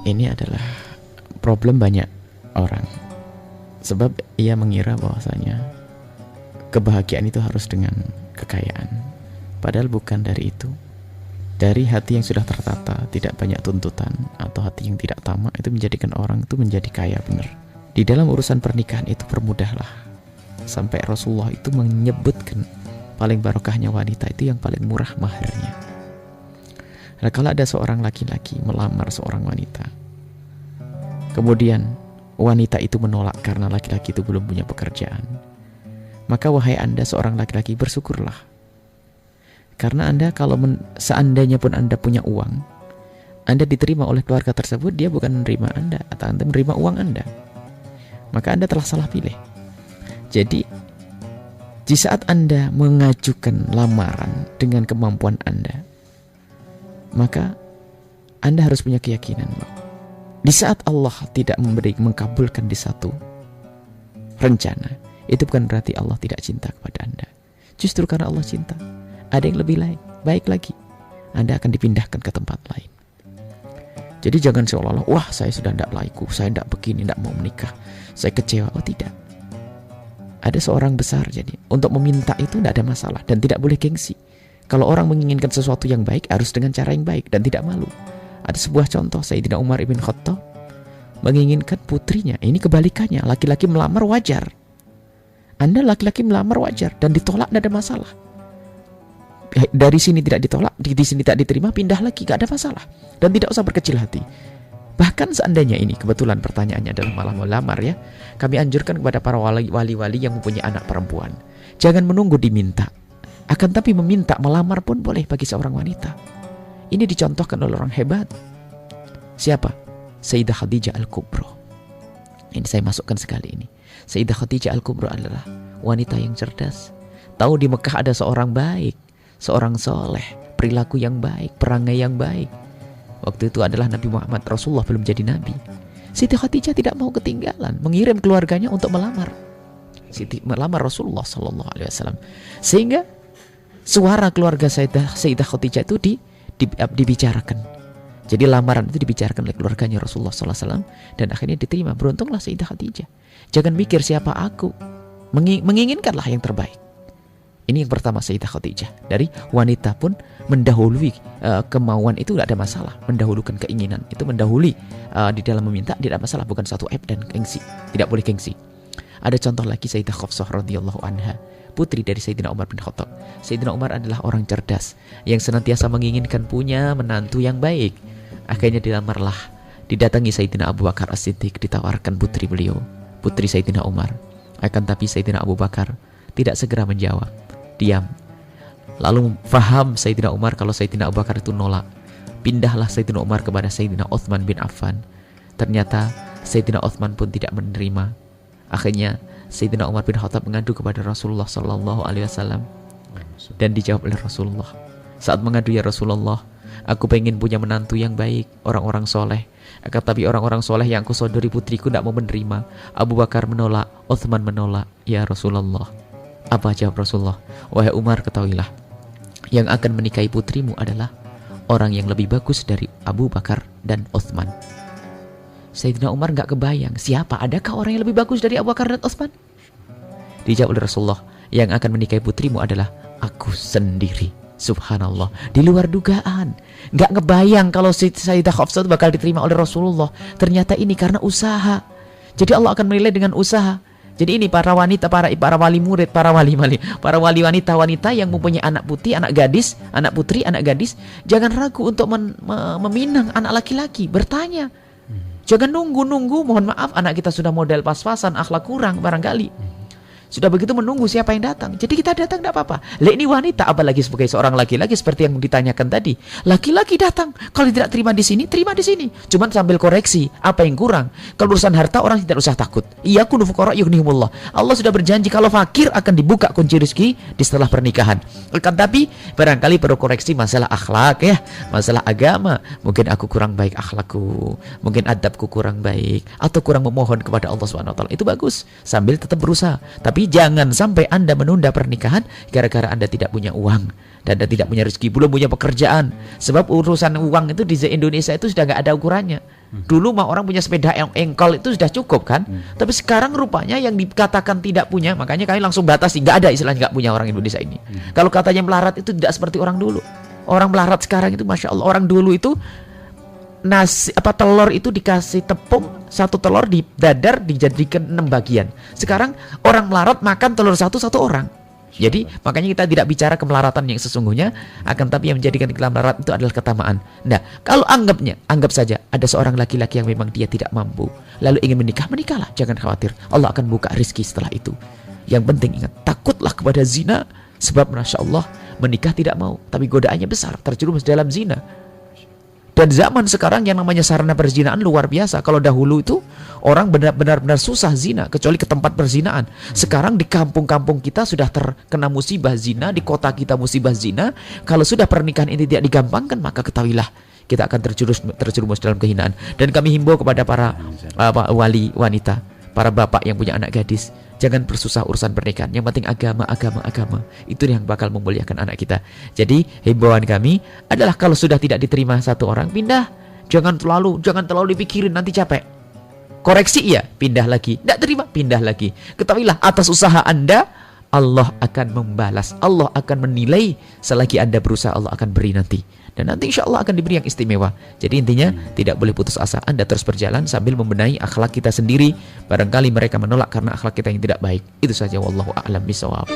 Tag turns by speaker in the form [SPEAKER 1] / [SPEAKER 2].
[SPEAKER 1] Ini adalah problem banyak orang. Sebab ia mengira bahwasanya kebahagiaan itu harus dengan kekayaan. Padahal bukan dari itu. Dari hati yang sudah tertata, tidak banyak tuntutan, atau hati yang tidak tamak, itu menjadikan orang itu menjadi kaya benar. Di dalam urusan pernikahan itu permudahlah. Sampai Rasulullah itu menyebutkan paling barokahnya wanita itu yang paling murah maharnya. Nah, kalau ada seorang laki-laki melamar seorang wanita, kemudian wanita itu menolak karena laki-laki itu belum punya pekerjaan, maka wahai Anda seorang laki-laki, bersyukurlah. Karena Anda kalau seandainya pun Anda punya uang, Anda diterima oleh keluarga tersebut, dia bukan menerima Anda atau Anda menerima uang Anda, maka Anda telah salah pilih. Jadi di saat Anda mengajukan lamaran dengan kemampuan Anda, maka Anda harus punya keyakinan bahwa di saat Allah tidak mengkabulkan di satu rencana, itu bukan berarti Allah tidak cinta kepada Anda. Justru karena Allah cinta, ada yang lebih baik lagi, Anda akan dipindahkan ke tempat lain. Jadi jangan seolah-olah, wah saya sudah tidak laiku, saya tidak begini, tidak mau menikah, saya kecewa. Oh tidak. Ada seorang besar, jadi untuk meminta itu tidak ada masalah dan tidak boleh gengsi. Kalau orang menginginkan sesuatu yang baik, harus dengan cara yang baik dan tidak malu. Ada sebuah contoh, Sayyidina Umar ibn Khattab menginginkan putrinya. Ini kebalikannya, laki-laki melamar wajar. Anda laki-laki melamar wajar dan ditolak tidak ada masalah. Dari sini tidak ditolak, di sini tidak diterima, pindah lagi, gak ada masalah. Dan tidak usah berkecil hati. Bahkan seandainya ini kebetulan pertanyaannya adalah malah melamar ya, kami anjurkan kepada para wali-wali yang mempunyai anak perempuan, jangan menunggu diminta, akan tapi meminta melamar pun boleh bagi seorang wanita. Ini dicontohkan oleh orang hebat. Siapa? Sayyidah Khadijah Al-Kubra. Ini saya masukkan sekali ini. Sayyidah Khadijah Al-Kubra adalah wanita yang cerdas. Tahu di Mekah ada seorang baik, seorang soleh, perilaku yang baik, perangai yang baik. Waktu itu adalah Nabi Muhammad, Rasulullah belum jadi Nabi. Siti Khadijah tidak mau ketinggalan, mengirim keluarganya untuk melamar Rasulullah Sallallahu Alaihi Wasallam. Sehingga suara keluarga Sayyidah Khadijah itu dibicarakan. Jadi lamaran itu dibicarakan oleh keluarganya Rasulullah Sallallahu Alaihi Wasallam dan akhirnya diterima. Beruntunglah Sayyidah Khadijah. Jangan mikir siapa aku, menginginkanlah yang terbaik. Ini yang pertama, Sayyidah Khadijah. Dari wanita pun mendahului kemauan itu tidak ada masalah. Mendahulukan keinginan itu mendahului di dalam meminta tidak ada masalah. Bukan suatu aib dan gengsi. Tidak boleh gengsi. Ada contoh lagi Sayyidah Hafsah radhiyallahu anha, putri dari Sayyidina Umar bin Khattab. Sayyidina Umar adalah orang cerdas yang senantiasa menginginkan punya menantu yang baik. Akhirnya dilamarlah, didatangi Sayyidina Abu Bakar As-Siddiq, ditawarkan putri beliau, putri Sayyidina Umar. Akan tapi Sayyidina Abu Bakar tidak segera menjawab, diam. Lalu faham Sayyidina Umar kalau Sayyidina Abu Bakar itu nolak. Pindahlah Sayyidina Umar kepada Sayyidina Uthman bin Affan. Ternyata Sayyidina Uthman pun tidak menerima. Akhirnya Sayyidina Umar bin Khattab mengadu kepada Rasulullah Sallallahu Alaihi Wasallam dan dijawab oleh Rasulullah. Saat mengadu, ya Rasulullah, aku pengen punya menantu yang baik, orang-orang soleh. Akan tapi orang-orang soleh yang aku sodori putriku tidak mau menerima. Abu Bakar menolak, Uthman menolak. Ya Rasulullah, apa jawab Rasulullah? Wahai Umar, ketahuilah, yang akan menikahi putrimu adalah orang yang lebih bagus dari Abu Bakar dan Uthman. Sayyidina Umar gak kebayang, siapa, adakah orang yang lebih bagus dari Abu Bakar dan Uthman? Dijawab oleh Rasulullah, yang akan menikahi putrimu adalah aku sendiri. Subhanallah, di luar dugaan. Gak ngebayang kalau Sayyidah Hafsah bakal diterima oleh Rasulullah. Ternyata ini karena usaha. Jadi Allah akan menilai dengan usaha. Jadi ini para wanita, para wali murid, para wali wanita yang mempunyai anak putih, anak gadis, anak putri, anak gadis, jangan ragu untuk meminang anak laki-laki, bertanya. Jangan nunggu, mohon maaf, anak kita sudah model pas-pasan, akhlak kurang barangkali. Sudah begitu menunggu siapa yang datang. Jadi kita datang tidak apa-apa. Lah ini wanita, apalagi sebagai seorang laki-laki seperti yang ditanyakan tadi. Laki-laki datang, kalau tidak terima di sini, terima di sini. Cuman sambil koreksi apa yang kurang. Kalau urusan harta orang tidak usah takut. Iyyakum fuqara yughnihumullah. Allah sudah berjanji kalau fakir akan dibuka kunci rezeki di setelah pernikahan. Kan tapi barangkali perlu koreksi masalah akhlak ya, masalah agama. Mungkin aku kurang baik akhlakku, mungkin adabku kurang baik, atau kurang memohon kepada Allah SWT. Itu bagus, sambil tetap berusaha. Tapi jangan sampai Anda menunda pernikahan gara-gara Anda tidak punya uang.
[SPEAKER 2] dan Anda tidak punya rezeki, belum punya pekerjaan. Sebab urusan uang itu di Indonesia itu sudah nggak ada ukurannya. Dulu mah orang punya sepeda engkol itu sudah cukup kan. Tapi sekarang rupanya yang dikatakan tidak punya, makanya kami langsung batasi, nggak ada istilah nggak punya orang Indonesia ini. Kalau katanya melarat itu tidak seperti orang dulu. Orang melarat sekarang itu Masya Allah. Orang dulu itu telur itu dikasih tepung, satu telur di dadar dijadikan 6 bagian. Sekarang orang melarat makan telur satu orang. Jadi makanya kita tidak bicara kemelaratan yang sesungguhnya, akan tapi yang menjadikan kita melarat itu adalah ketamaan. Nah, kalau anggap saja ada seorang laki-laki yang memang dia tidak mampu, lalu ingin menikahlah, jangan khawatir, Allah akan buka rizki setelah itu. Yang penting ingat, takutlah kepada zina, sebab Masya Allah menikah tidak mau, tapi godaannya besar, terjerumus dalam zina. Dan zaman sekarang yang namanya sarana perzinahan luar biasa. Kalau dahulu itu orang benar-benar susah zina, kecuali ke tempat perzinaan. Sekarang di kampung-kampung kita sudah terkena musibah zina, di kota kita musibah zina. Kalau sudah pernikahan ini tidak digampangkan, maka ketahuilah kita akan terjerumus dalam kehinaan. Dan kami himbau kepada para wali wanita, para bapak yang punya anak gadis, jangan bersusah urusan pernikahan. Yang penting agama. Itu yang bakal memuliakan anak kita. Jadi himbauan kami adalah kalau sudah tidak diterima satu orang, pindah. Jangan terlalu dipikirin, nanti capek. Koreksi ya, pindah lagi. Tidak terima, pindah lagi. Ketahuilah atas usaha Anda, Allah akan membalas. Allah akan menilai. Selagi Anda berusaha, Allah akan beri nanti. Dan nanti insya Allah akan diberi yang istimewa. Jadi intinya tidak boleh putus asa. Anda terus berjalan sambil membenahi akhlak kita sendiri. Barangkali mereka menolak karena akhlak kita yang tidak baik. Itu saja, wallahu a'lam bishawab.